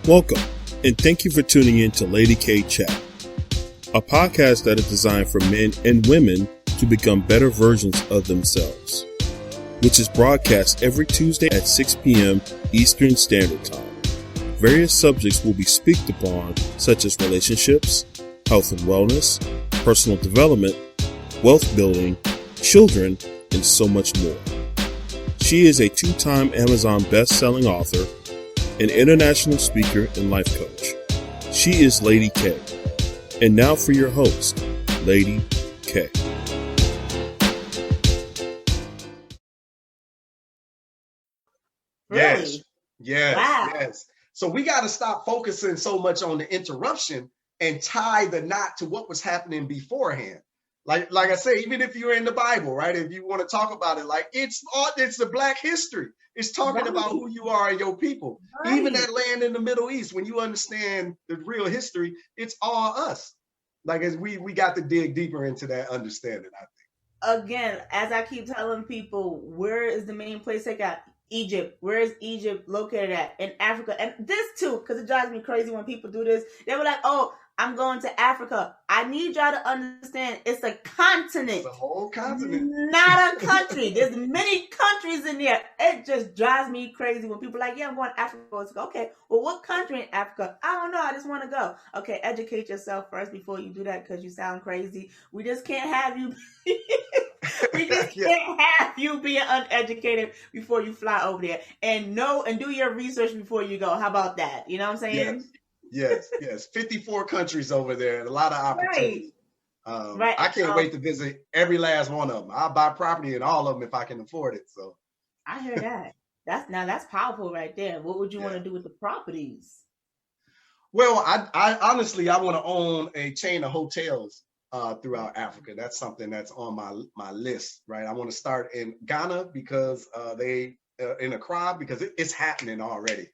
Welcome, and thank you for tuning in to Lady K Chat, a podcast that is designed for men and women to become better versions of themselves, which is broadcast every Tuesday at 6 p.m. Eastern Standard Time. Various subjects will be spoken upon, such as relationships, health and wellness, personal development, wealth building, children, and so much more. She is a two-time Amazon best-selling author, an international speaker, and life coach. She is Lady K. And now for your host, Lady K. Really? Yes. Wow. So we got to stop focusing so much on the interruption and tie the knot to what was happening beforehand. Like I say, even if you're in the Bible, right? If you want to talk about it, like it's the Black history. It's talking about who you are and your people. Right. Even that land in the Middle East, when you understand the real history, it's all us. Like as we got to dig deeper into that understanding, I think. Again, as I keep telling people, where is the main place they got? Egypt. Where is Egypt located at? In Africa. And this too, because it drives me crazy when people do this. They were like, oh, I'm going to Africa. I need y'all to understand it's a continent. It's a whole continent. Not a country. There's many countries in there. It just drives me crazy when people are like, yeah, I'm going to Africa. It's like, okay, well, what country in Africa? I don't know. I just want to go. Okay, educate yourself first before you do that because you sound crazy. We just can't have you... We just can't have you being uneducated before you fly over there. And do your research before you go. How about that? You know what I'm saying? Yes. 54 countries over there and a lot of opportunities. Right. I can't wait to visit every last one of them. I'll buy property in all of them if I can afford it. So I hear that. That's powerful right there. What would you want to do with the properties? Well, I honestly, I want to own a chain of hotels throughout Africa. That's something that's on my list, right? I want to start in Ghana because in Accra because it's happening already.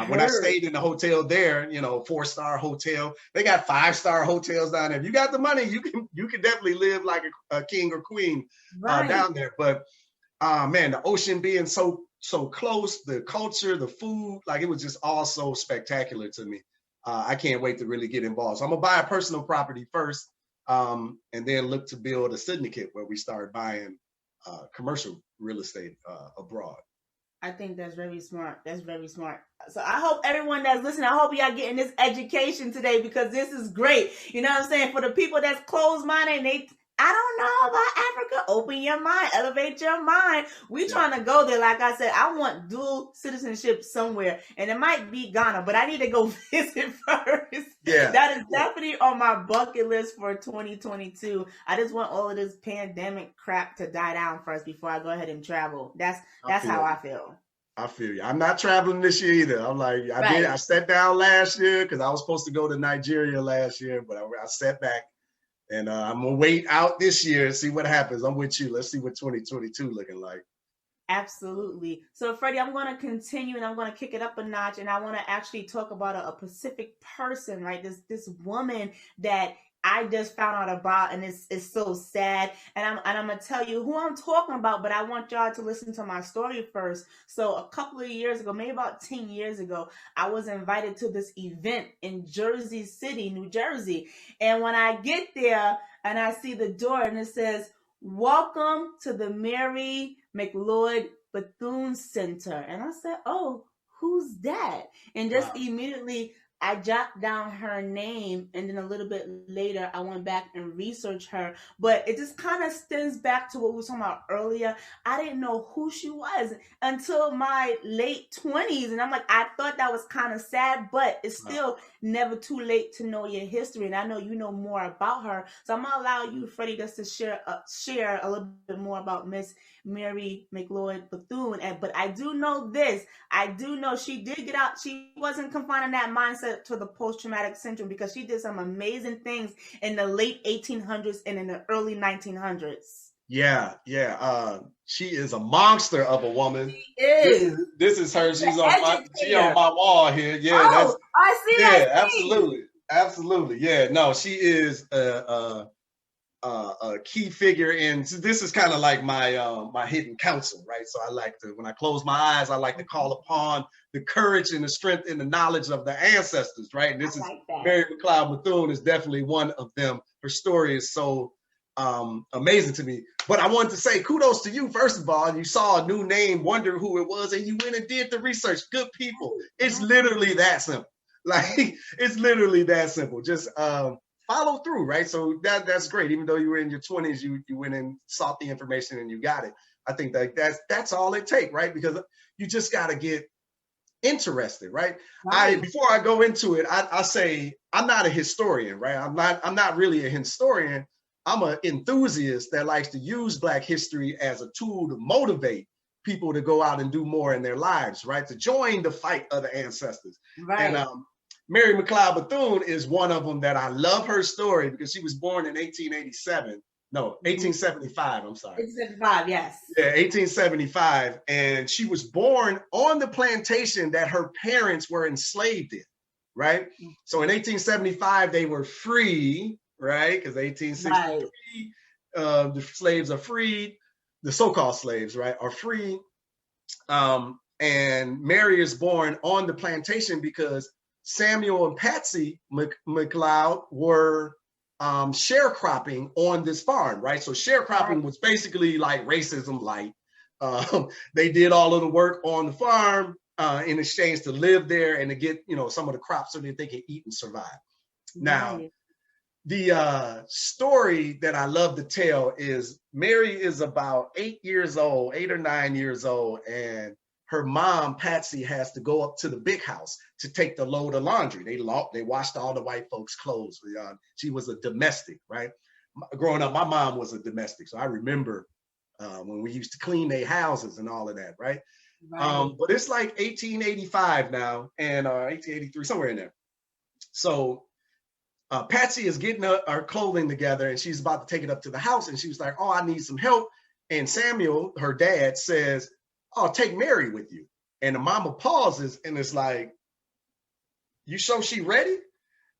When I stayed in the hotel there, 4-star hotel, they got 5-star hotels down there. If you got the money, you can definitely live like a king or queen down there. But man, the ocean being so close, the culture, the food, like it was just all so spectacular to me. I can't wait to really get involved. So I'm gonna buy a personal property first. And then look to build a syndicate where we start buying commercial real estate abroad. I think that's very smart. That's very smart. So I hope everyone that's listening, I hope y'all getting this education today because this is great. You know what I'm saying? For the people that's closed-minded and I don't know about Africa. Open your mind, elevate your mind. We trying to go there. Like I said, I want dual citizenship somewhere, and it might be Ghana, but I need to go visit first. Yeah, that is definitely on my bucket list for 2022. I just want all of this pandemic crap to die down first before I go ahead and travel. That's how I feel. I feel you. I'm not traveling this year either. I'm like, I sat down last year because I was supposed to go to Nigeria last year, but I sat back. And I'm going to wait out this year and see what happens. I'm with you. Let's see what 2022 looking like. Absolutely. So, Freddie, I'm going to continue and I'm going to kick it up a notch. And I want to actually talk about a Pacific person, right? This woman that I just found out about, and it's so sad. And I'm going to tell you who I'm talking about, but I want y'all to listen to my story first. So a couple of years ago, maybe about 10 years ago, I was invited to this event in Jersey City, New Jersey. And when I get there and I see the door and it says, "Welcome to the Mary Bethune Center." And I said, oh, who's that? And just immediately I jotted down her name, and then a little bit later, I went back and researched her. But it just kind of stems back to what we were talking about earlier. I didn't know who she was until my late 20s. And I'm like, I thought that was kind of sad, but it's still never too late to know your history. And I know you know more about her. So I'm going to allow you, Freddie, just to share a little bit more about Miss Mary Bethune. But I do know this. I do know she did get out. She wasn't confined in that mindset to the post-traumatic syndrome because she did some amazing things in the late 1800s and in the early 1900s. Yeah. She is a monster of a woman. She is. This is her. She's on my wall here. Yeah, I see that. Yeah, absolutely. Yeah, no, she is a key figure in. So this is kind of like my my hidden counsel, right? So I like to, when I close my eyes, I like to call upon the courage and the strength and the knowledge of the ancestors, right? And this is Mary Bethune is definitely one of them. Her story is so amazing to me. But I wanted to say kudos to you, first of all. You saw a new name, wonder who it was, and you went and did the research. Good people. It's literally that simple. Like, it's literally that simple. Just follow through, right? So that's great. Even though you were in your 20s, you went and sought the information and you got it. I think that's all it takes, right? Because you just got to get interested, right? Before I go into it, I say I'm not a historian, right? I'm not really a historian. I'm an enthusiast that likes to use Black history as a tool to motivate people to go out and do more in their lives, right? To join the fight of the ancestors. Right. And Mary Bethune is one of them that I love her story because she was born in 1887. No, 1875, I'm sorry. 1875, yes. Yeah, 1875. And she was born on the plantation that her parents were enslaved in, right? So in 1875, they were free, right? Because 1863, the slaves are freed. The so-called slaves, right, are free. And Mary is born on the plantation because Samuel and Patsy McLeod were sharecropping on this farm, right? So sharecropping was basically like racism light. They did all of the work on the farm in exchange to live there and to get, some of the crops so that they could eat and survive. Now, the story that I love to tell is Mary is about 8 or 9 years old, and her mom, Patsy, has to go up to the big house to take the load of laundry. They washed all the white folks' clothes. She was a domestic, right? Growing up, my mom was a domestic, so I remember when we used to clean their houses and all of that, right? But it's like 1885 now, and 1883, somewhere in there. So Patsy is getting her clothing together, and she's about to take it up to the house, and she was like, "Oh, I need some help." And Samuel, her dad, says, "Oh, take Mary with you." And the mama pauses, and it's like, "You sure she ready?"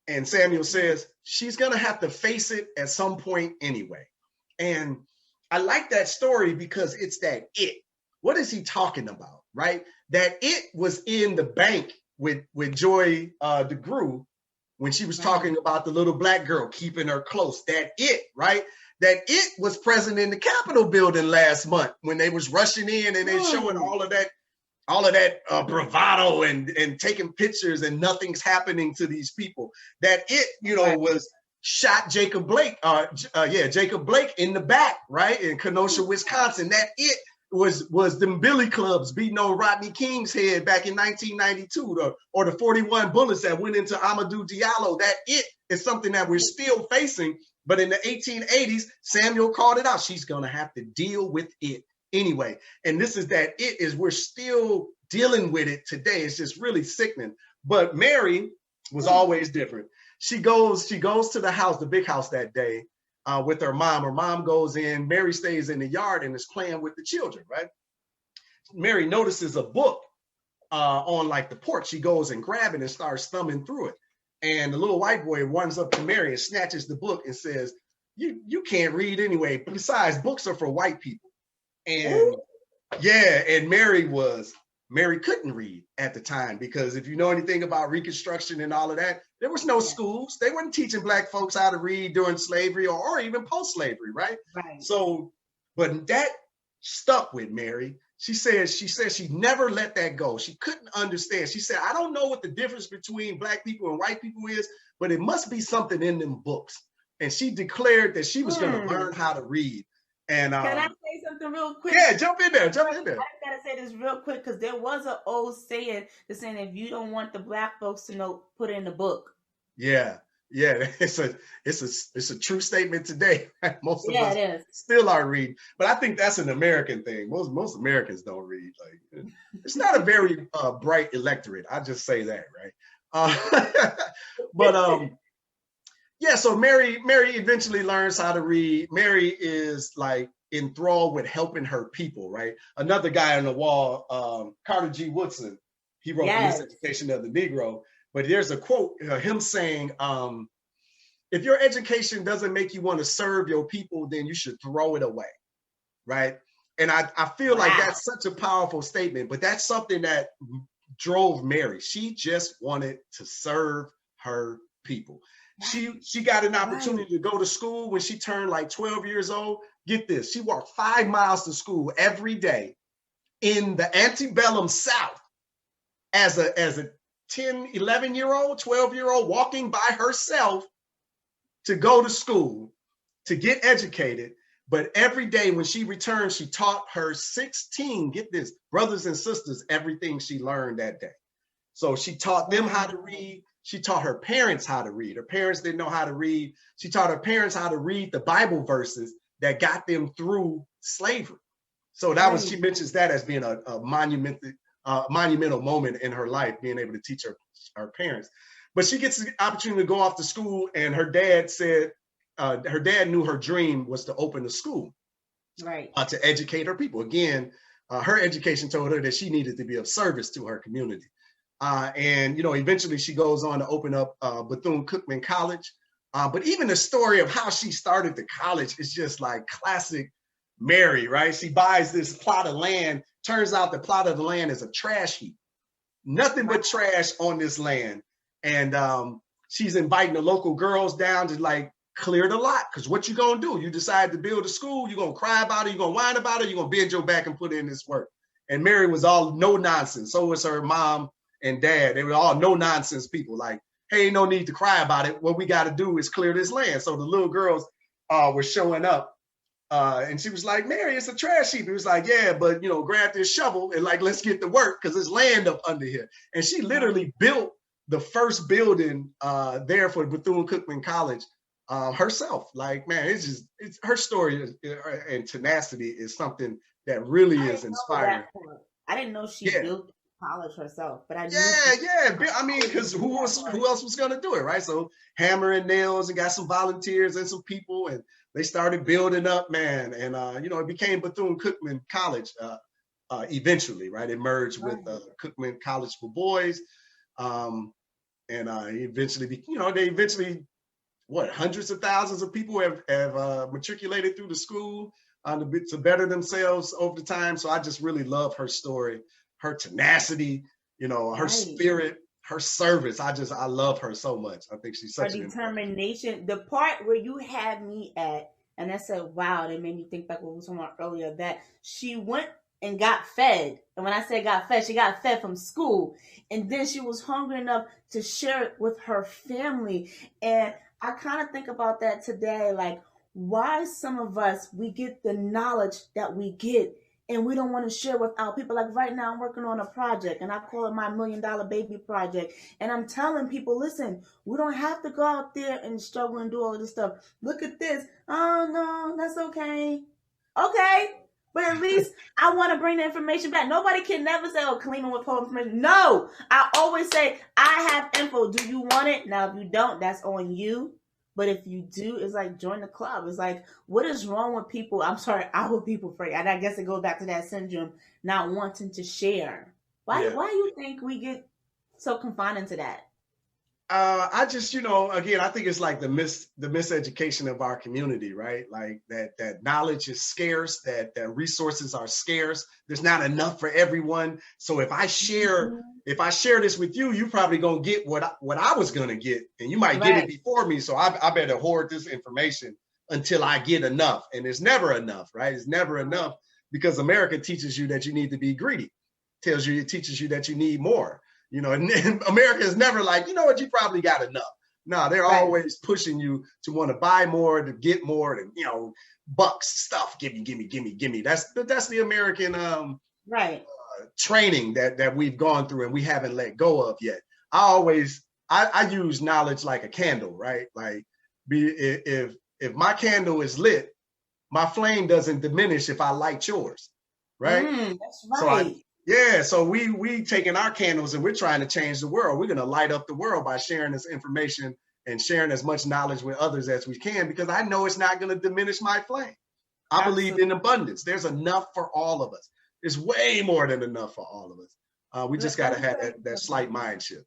And Samuel says, "She's gonna have to face it at some point anyway." And I like that story because it's that it. What is he talking about, right? That it was in the bank with Joy DeGruy, when she was talking about the little Black girl keeping her close. That it, right? That it was present in the Capitol building last month when they was rushing in and they showing all of that bravado and taking pictures, and nothing's happening to these people. That it, was shot Jacob Blake, Jacob Blake in the back, right? In Kenosha, Wisconsin. That it was them billy clubs beating on Rodney King's head back in 1992, or the 41 bullets that went into Amadou Diallo. That it is something that we're still facing. But in the 1880s, Samuel called it out. She's going to have to deal with it anyway. And this is that it is, we're still dealing with it today. It's just really sickening. But Mary was always different. She goes to the house, the big house that day, with her mom. Her mom goes in. Mary stays in the yard and is playing with the children, right? Mary notices a book on like the porch. She goes and grabs it and starts thumbing through it. And the little white boy runs up to Mary and snatches the book and says, you can't read anyway. Besides, books are for white people. And and Mary couldn't read at the time, because if you know anything about Reconstruction and all of that, there was no schools. They weren't teaching Black folks how to read during slavery or even post-slavery, right? So, but that stuck with Mary. She says she never let that go. She couldn't understand. She said, "I don't know what the difference between Black people and white people is, but it must be something in them books." And she declared that she was going to learn how to read. And can I say something real quick? Yeah, jump in there. I gotta say this real quick, because there was an old saying that's saying, if you don't want the Black folks to know, put it in the book. Yeah, it's a true statement today. Most of us it is. Still aren't reading, but I think that's an American thing. Most Americans don't read. Like, it's not a very bright electorate. I just say that, right? But so Mary eventually learns how to read. Mary is like enthralled with helping her people, right? Another guy on the wall, Carter G. Woodson, he wrote The Miseducation of the Negro. But there's a quote, him saying, if your education doesn't make you want to serve your people, then you should throw it away, right? And I feel like that's such a powerful statement, but that's something that drove Mary. She just wanted to serve her people. She got an opportunity to go to school when she turned like 12 years old. Get this, she walked 5 miles to school every day in the antebellum South as a 10, 11-year-old, 12-year-old walking by herself to go to school, to get educated. But every day when she returned, she taught her 16, get this, brothers and sisters, everything she learned that day. So she taught them how to read. She taught her parents how to read. Her parents didn't know how to read. She taught her parents how to read the Bible verses that got them through slavery. So that was, she mentions that as being a monumental moment in her life, being able to teach her parents. But she gets the opportunity to go off to school, and her dad said, her dad knew her dream was to open a school, right, to educate her people. Again, her education told her that she needed to be of service to her community. And, you know, eventually she goes on to open up Bethune-Cookman College. But even the story of how she started the college is just like classic Mary, right? She buys this plot of land. Turns out the plot of the land is a trash heap. Nothing but trash on this land. And she's inviting the local girls down to like clear the lot. Because what you going to do? You decide to build a school. You're going to cry about it. You're going to whine about it. You're going to bend your back and put in this work. And Mary was all no nonsense. So was her mom and dad. They were all no nonsense people. Like, hey, no need to cry about it. What we got to do is clear this land. So the little girls were showing up. And she was like, Mary, it's a trash heap. He was like, yeah, but, you know, grab this shovel and like, let's get to work because there's land up under here. And she literally built the first building there for Bethune-Cookman College herself. Like, man, it's her story and tenacity is something that really is inspiring. I didn't know she built college herself, but I knew I mean, because who else was going to do it, right? So hammer and nails, and got some volunteers and some people, and they started building up, man. And you know, it became Bethune-Cookman College eventually, right? It merged with Cookman College for Boys, and eventually, you know, hundreds of thousands of people have matriculated through the school to better themselves over the time. So I just really love her story. Her tenacity, you know, her spirit, her service. I love her so much. I think she's such a determination. The part where you had me at, and I said, wow, that made me think back what we were talking about earlier, that she went and got fed. And when I say got fed, she got fed from school. And then she was hungry enough to share it with her family. And I kind of think about that today, like why some of us, we get the knowledge that we get and we don't want to share with our people. Like right now I'm working on a project and I call it my $1 Million Baby Project. And I'm telling people, listen, we don't have to go out there and struggle and do all of this stuff. Look at this. Oh no, that's okay. Okay. But at least I want to bring the information back. Nobody can never say, oh, clean and withhold information. No, I always say, I have info. Do you want it? Now, if you don't, that's on you. But if you do, it's like join the club. It's like, what is wrong with people? I'm sorry, our people, Freddie. And I guess it goes back to that syndrome, not wanting to share. Why do you think we get so confined into that? I just, you know, again, I think it's like the miseducation of our community, right? Like that knowledge is scarce, that resources are scarce. There's not enough for everyone. So if I share this with you, you probably gonna get what I was gonna get, and you might get it before me. So I better hoard this information until I get enough. And it's never enough, right? It's never enough because America teaches you that you need to be greedy. It teaches you that you need more. You know, and America is never like, you know what, you probably got enough. No, they're always pushing you to want to buy more, to get more, to, you know, bucks, stuff, gimme. That's the American training that we've gone through and we haven't let go of yet. I use knowledge like a candle, right? Like if my candle is lit, my flame doesn't diminish if I light yours, right? That's right. So we taking our candles and we're trying to change the world. We're going to light up the world by sharing this information and sharing as much knowledge with others as we can, because I know it's not going to diminish my flame. I believe in abundance. There's enough for all of us. There's way more than enough for all of us. We just got to have that slight mind shift.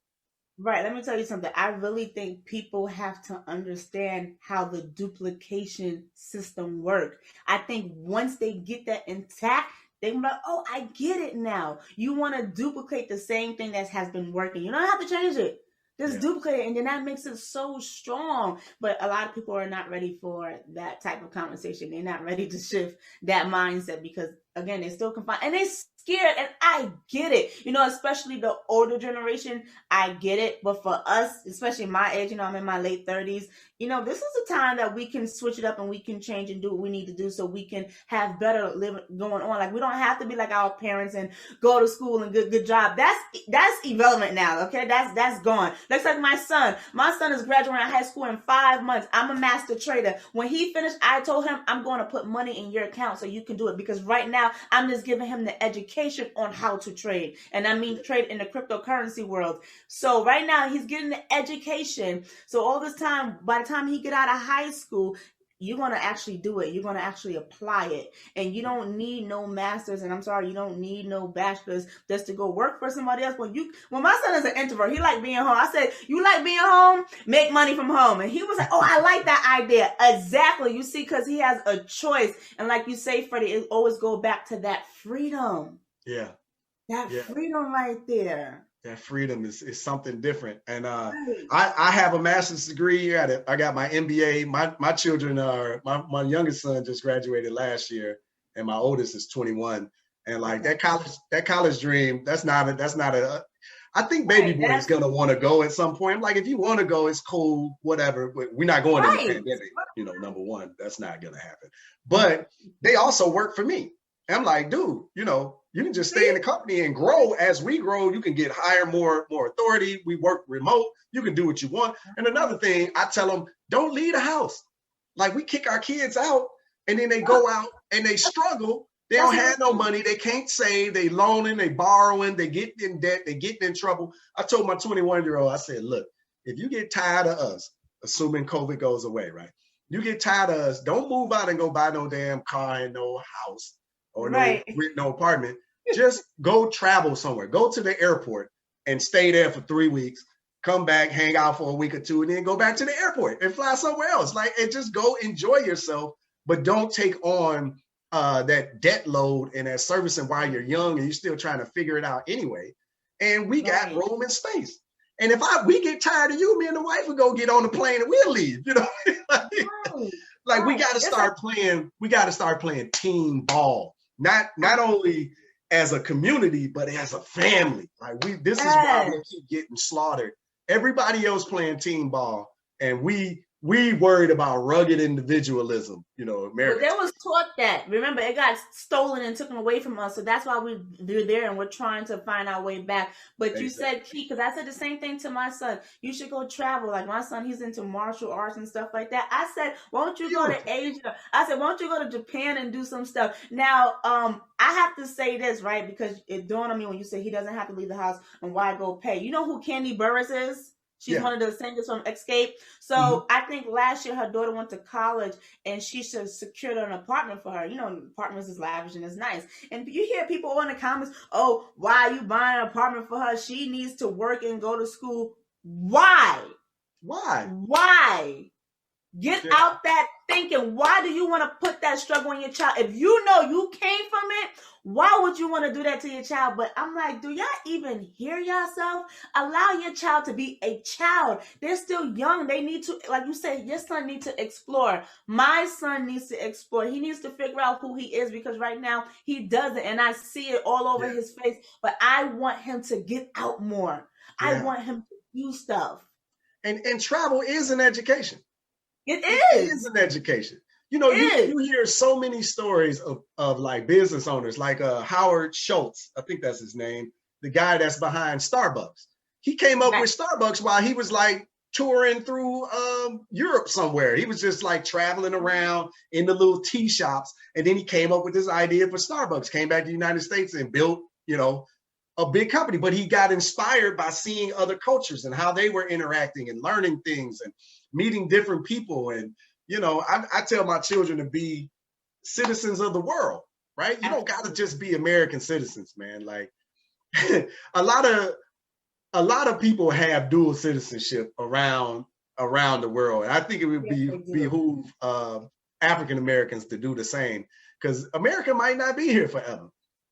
Right. Let me tell you something. I really think people have to understand how the duplication system works. I think once they get that intact, they can be like, oh, I get it now. You want to duplicate the same thing that has been working. You don't have to change it. Just Yeah. duplicate it, and then that makes it so strong. But a lot of people are not ready for that type of conversation. They're not ready to shift that mindset because, again, they're still confined and they're scared. And I get it. Especially the older generation, I get it. But for us, especially my age, I'm in my late 30s, this is a time that we can switch it up and we can change and do what we need to do so we can have better living going on. Like, we don't have to be like our parents and go to school and good job. That's irrelevant now. Okay. That's gone. Looks like my son. My son is graduating high school in 5 months. I'm a master trader. When he finished, I told him I'm going to put money in your account so you can do it, because right now I'm just giving him the education on how to trade. And I mean trade in the cryptocurrency world. So right now he's getting the education. So all this time, by the time he get out of high school, you're going to actually do it. You're going to actually apply it. And you don't need no masters. And I'm sorry, you don't need no bachelors just to go work for somebody else. When my son is an introvert, he like being home. I said, you like being home? Make money from home. And he was like, oh, I like that idea. Exactly. You see, because he has a choice. And like you say, Freddie, it always go back to that freedom. Yeah. That freedom right there. That freedom is something different. And I have a master's degree. I got my MBA. My children are, my youngest son just graduated last year, and my oldest is 21. And like that college dream, that's not a I think baby boy is gonna want to go at some point. Like, if you want to go, it's cool, whatever. But we're not going in the pandemic. Number one, that's not gonna happen. But they also work for me. I'm like, dude, you can just stay in the company and grow. As we grow, you can get higher, more authority. We work remote. You can do what you want. And another thing, I tell them, don't leave the house. Like, we kick our kids out, and then they go out and they struggle. They don't have no money. They can't save. They loaning, they borrowing, they get in debt, they getting in trouble. I told my 21-year-old, I said, look, if you get tired of us, assuming COVID goes away, right? You get tired of us, don't move out and go buy no damn car and no house or no apartment. Just go travel somewhere. Go to the airport and stay there for 3 weeks. Come back, hang out for a week or two, and then go back to the airport and fly somewhere else. And just go enjoy yourself, but don't take on that debt load and that servicing while you're young and you're still trying to figure it out anyway. And we got room and space. And if we get tired of you, me and the wife will go get on the plane and we'll leave. We got to start playing. We got to start playing team ball. Not only as a community, but as a family. This is why we keep getting slaughtered. Everybody else playing team ball, and we worried about rugged individualism, America. But they was taught that. Remember, it got stolen and taken away from us. So that's why we're there and we're trying to find our way back. But you said key, because I said the same thing to my son. You should go travel. Like, my son, he's into martial arts and stuff like that. I said, won't you go to Asia? I said, won't you go to Japan and do some stuff? Now, I have to say this, right? Because it dawned on me when you said he doesn't have to leave the house and why go pay. You know who Candy Burris is? She's one of the singers from Escape. So I think last year her daughter went to college and she should secured an apartment for her. Apartments is lavish and it's nice. And you hear people in the comments, oh, why are you buying an apartment for her? She needs to work and go to school. Why? Get out that thinking. Why do you want to put that struggle on your child? If you know you came from it, why would you want to do that to your child? But I'm like, do y'all even hear yourself? Allow your child to be a child. They're still young. They need to, like you said, your son needs to explore. My son needs to explore. He needs to figure out who he is, because right now he doesn't. And I see it all over his face. But I want him to get out more. I want him to do stuff. And travel is an education. It is an education. You hear so many stories of like business owners, like Howard Schultz, I think that's his name, the guy that's behind Starbucks. He came up with Starbucks while he was like touring through Europe somewhere. He was just like traveling around in the little tea shops. And then he came up with this idea for Starbucks, came back to the United States and built, a big company. But he got inspired by seeing other cultures and how they were interacting and learning things and meeting different people. And I tell my children to be citizens of the world, right? You don't got to just be American citizens, man. Like a lot a lot of people have dual citizenship around the world. And I think it would behoove African Americans to do the same, because America might not be here forever.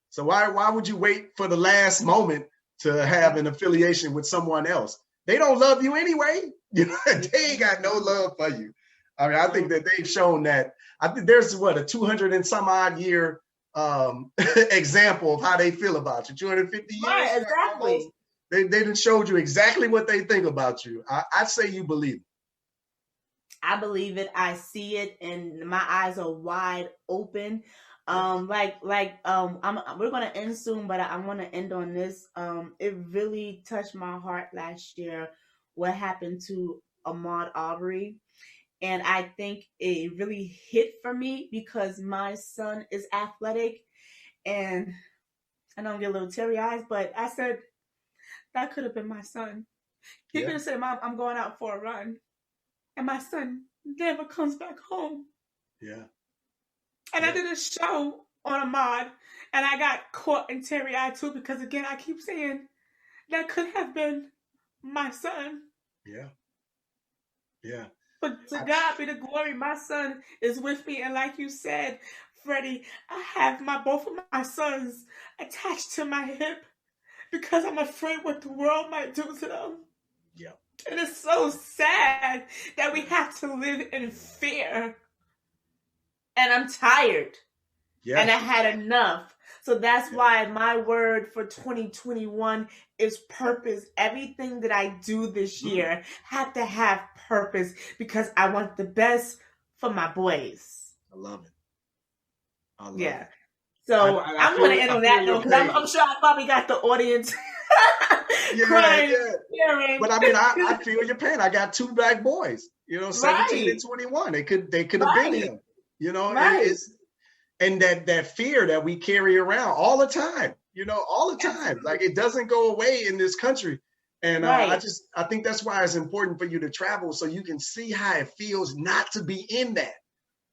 So why would you wait for the last moment to have an affiliation with someone else? They don't love you anyway. You know, they ain't got no love for you. I mean, I think that they've shown that. I think there's a 200 and some odd year example of how they feel about you. 250 years. Right, exactly. They done showed you exactly what they think about you. I'd say you believe it. I believe it. I see it, and my eyes are wide open. We're gonna end soon, but I want to end on this. It really touched my heart last year what happened to Ahmad Aubury, and I think it really hit for me because my son is athletic, and I don't get a little teary eyes, but I said that could have been my son. He could have said, "Mom, I'm going out for a run," and my son never comes back home. Yeah. And I did a show on Ahmad, and I got caught in teary-eyed too, because again, I keep saying that could have been my son. Yeah. Yeah. But to God be the glory, my son is with me. And like you said, Freddie, I have both of my sons attached to my hip because I'm afraid what the world might do to them. Yeah. And it's so sad that we have to live in fear. And I'm tired. Yeah. And I had enough. So that's why my word for 2021 is purpose. Everything that I do this year have to have purpose because I want the best for my boys. I love it. I love it. So I'm going to end on that note because I'm sure I probably got the audience crying. Yeah. But I mean, I feel your pain. I got two black boys, 17 and 21. They could have been him, and that fear that we carry around all the time, all the time. Like it doesn't go away in this country. And I think that's why it's important for you to travel so you can see how it feels not to be in that.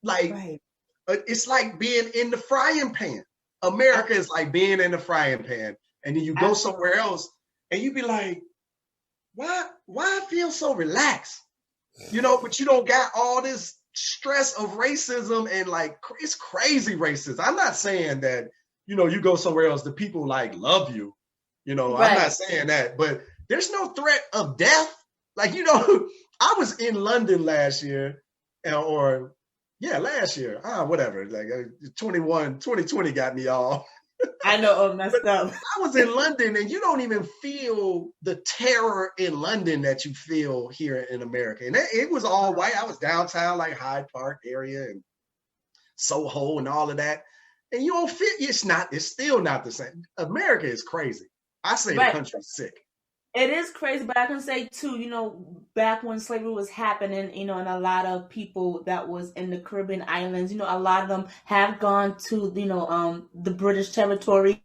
Like, it's like being in the frying pan. America is like being in the frying pan. And then you go somewhere else and you be like, why I feel so relaxed? But you don't got all this stress of racism and like, it's crazy racism. I'm not saying that, you go somewhere else, the people like love you, I'm not saying that, but there's no threat of death. Like, I was in London last year last year, whatever, like 2020 got me all. I know, messed up. I was in London and you don't even feel the terror in London that you feel here in America. And it was all white. I was downtown, like Hyde Park area and Soho and all of that. And you don't feel, it's still not the same. America is crazy. I say the country's sick. It is crazy, but I can say too, back when slavery was happening, and a lot of people that was in the Caribbean islands, a lot of them have gone to, the British territories.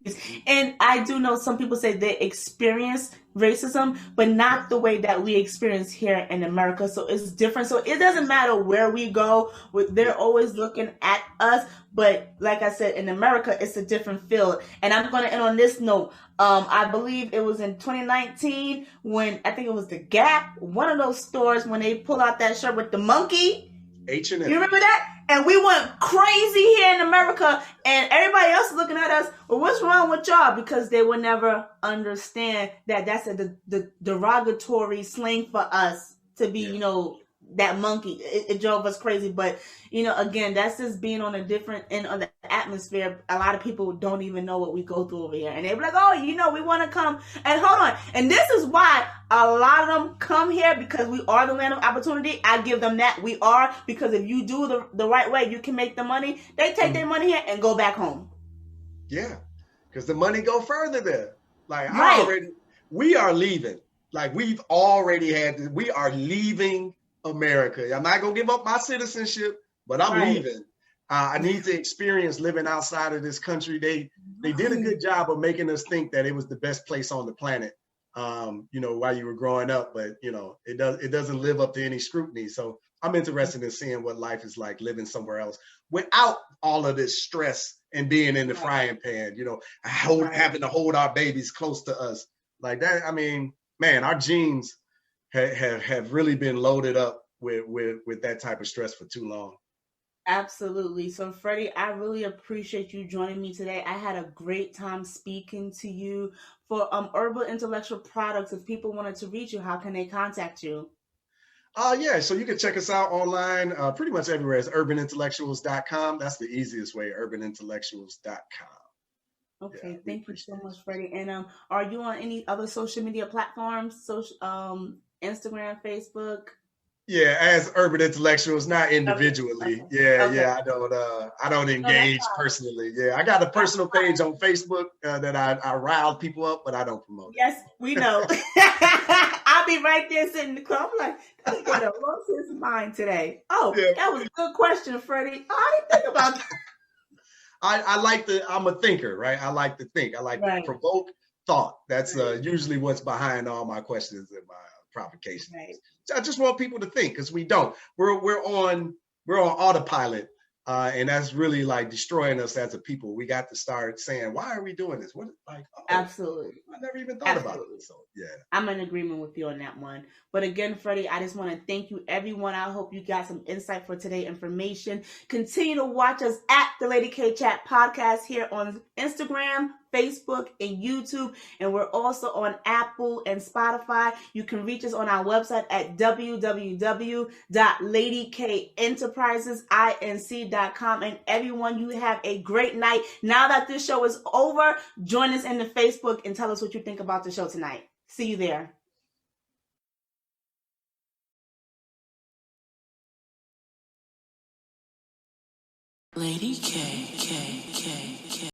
And I do know some people say they experience racism, but not the way that we experience here in America. So it's different. So it doesn't matter where we go, they're always looking at us. But like I said, in America, it's a different field. And I'm going to end on this note. I believe it was in 2019 when I think it was the Gap, one of those stores, when they pull out that shirt with the monkey. H&M. You remember that? And we went crazy here in America, and everybody else looking at us. Well, what's wrong with y'all? Because they will never understand that that's the derogatory slang for us to be, that monkey. It drove us crazy. But, again, that's just being on a different end of the atmosphere. A lot of people don't even know what we go through over here. And they're like, oh, we want to come. And hold on. And this is why a lot of them come here, because we are the land of opportunity. I give them that. We are. Because if you do the right way, you can make the money. They take their money here and go back home. Yeah. Because the money go further there. Like, we are leaving. Like, we are leaving America. I'm not going to give up my citizenship, but I'm leaving. I need to experience living outside of this country. They did a good job of making us think that it was the best place on the planet, while you were growing up, but it doesn't live up to any scrutiny. So I'm interested in seeing what life is like living somewhere else without all of this stress and being in the frying pan, having to hold our babies close to us like that. I mean, man, our genes have really been loaded up with that type of stress for too long. Absolutely. So, Freddie, I really appreciate you joining me today. I had a great time speaking to you. For Herbal Intellectual Products, if people wanted to reach you, how can they contact you? Yeah, so you can check us out online pretty much everywhere. It's urbanintellectuals.com. That's the easiest way, urbanintellectuals.com. Okay, Yeah, we thank you so appreciate much, Freddie. And are you on any other social media platforms? Social, Instagram, Facebook? Yeah, as urban intellectuals, not Okay, individually. okay, Yeah, okay. yeah, I don't No, that's engage fine. personally. Yeah, I got a That's personal fine. page on Facebook that I rile people up, but I don't promote Yes, we know. I'll be right there sitting in the club. I'm like, this boy done lost his mind today. Oh, it. that was a good question, Freddie. Oh, I didn't think about that. I'm a thinker, right? I like to think. I like to Right, provoke thought. That's right, usually what's behind all my questions and my provocations. right. I just want people to think because we don't. We're on autopilot, and that's really like destroying us as a people. We got to start saying, why are we doing this? What like? Oh, Absolutely. I never even thought about it. Absolutely. So yeah. I'm in agreement with you on that one. But again, Freddie, I just want to thank you, everyone. I hope you got some insight for today information. Continue to watch us at the Lady K Chat podcast here on Instagram, Facebook, and YouTube. And we're also on Apple and Spotify. You can reach us on our website at www.ladykenterprisesinc.com. And everyone, you have a great night. Now that this show is over, join us in the Facebook and tell us what you think about the show tonight. See you there. Lady K.